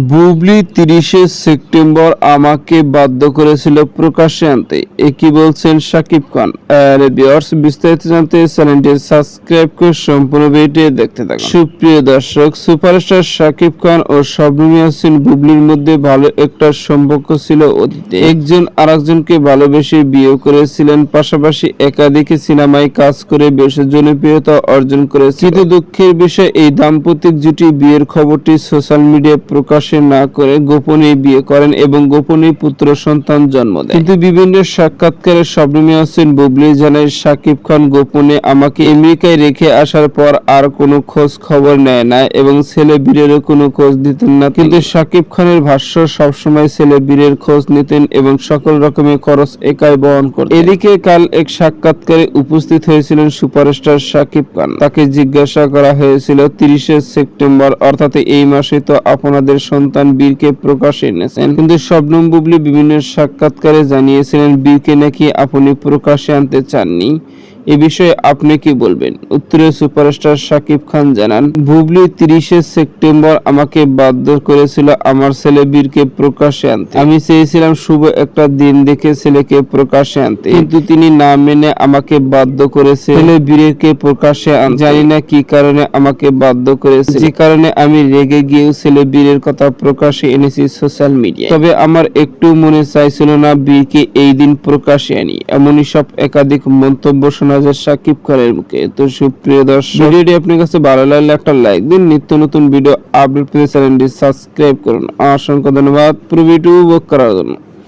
Bubly 30শে September আমাকে বাধ্য করেছিল প্রকাশ্যে আনতে, এ কি বলছেন শাকিব খান। ভিউয়ার্স, বিস্তারিত জানতে চ্যানেলটি সাবস্ক্রাইব করে সম্পূর্ণ ভিডিওটি দেখতে থাকুন। সুপ্রিয় দর্শক, সুপারস্টার শাকিব খান ও শবনম ইয়াসমিন বুবলির মধ্যে ভালো একটা সম্পর্ক ছিল অতীতে। একজন আরেকজনকে ভালোবেসে বিয়ে করেছিলেন, পাশাপাশি একাধিক সিনেমায় কাজ করে বেশ জনপ্রিয়তা অর্জন করেছে। কিন্তু দুঃখের বিষয়, এই দাম্পতিক জুটি বিয়ের খবরটি সোশ্যাল মিডিয়ায় প্রকাশ না করে গোপনে বিয়ে করেন এবং গোপনে পুত্র সন্তান জন্ম দেন। কিন্তু বিভিন্ন সাক্ষাৎকারে শবনম ইয়াসমিন বুবলি জানায়, শাকিব খান গোপনে আমাকে আমেরিকায় রেখে আসার পর আর কোনো খোঁজ খবর নেয় না এবং ছেলে বীরেরও কোনো খোঁজ দিতেন না। কিন্তু শাকিব খানের ভাষ্য, সবসময় ছেলে বীরের খোঁজ নিতেন এবং সকল রকমের খরচ একাই বহন করতেন। এদিকে কাল এক সাক্ষাৎকারে উপস্থিত হয়েছিলেন সুপারস্টার শাকিব খান। তাকে জিজ্ঞাসা করা হয়েছিল, 30শে সেপ্টেম্বর অর্থাৎ এই মাসে তো আপনাদের সন্তান বীরকে প্রকাশে এনেছেন, কিন্তু শবনম বুবলি বিভিন্ন সাক্ষাৎকারে জানিয়েছিলেন বীরকে নাকি আপনি প্রকাশে আনতে চাননি। এ বিষয়ে আপনি কি বলবেন? উত্তরে সুপারস্টার শাকিব খান জানান, বুবলি 30শে সেপ্টেম্বর আমাকে বাধ্য করেছিল আমার ছেলে বীরকে প্রকাশে আনতে। আমি চেয়েছিলাম শুভ একটা দিন দেখে ছেলেকে প্রকাশে আনতে, কিন্তু তিনি না মেনে আমাকে বাধ্য করেছে ছেলে বীরকে প্রকাশে আনতে। জানি না কি কারণে আমাকে বাধ্য করেছে, যে কারণে আমি রেগে গিয়েও ছেলে বীরের কথা প্রকাশে এনেছি সোশ্যাল মিডিয়ায়। তবে আমার একটু মনে চাইছিল না বীরকে এই দিন প্রকাশে আনি। এমনই সব একাধিক মন্তব্য শোনা যায় শাকিব খানের মুখে। তো সুপ্রিয় দর্শক, ভিডিওটি আপনার কাছে ভালো লাগলে একটা লাইক দিন। নিত্য নতুন ভিডিও আপডেট পেতে চ্যানেলটি সাবস্ক্রাইব করুন। অসংখ্য ধন্যবাদ পুরো ভিডিও উপভোগ করার জন্য।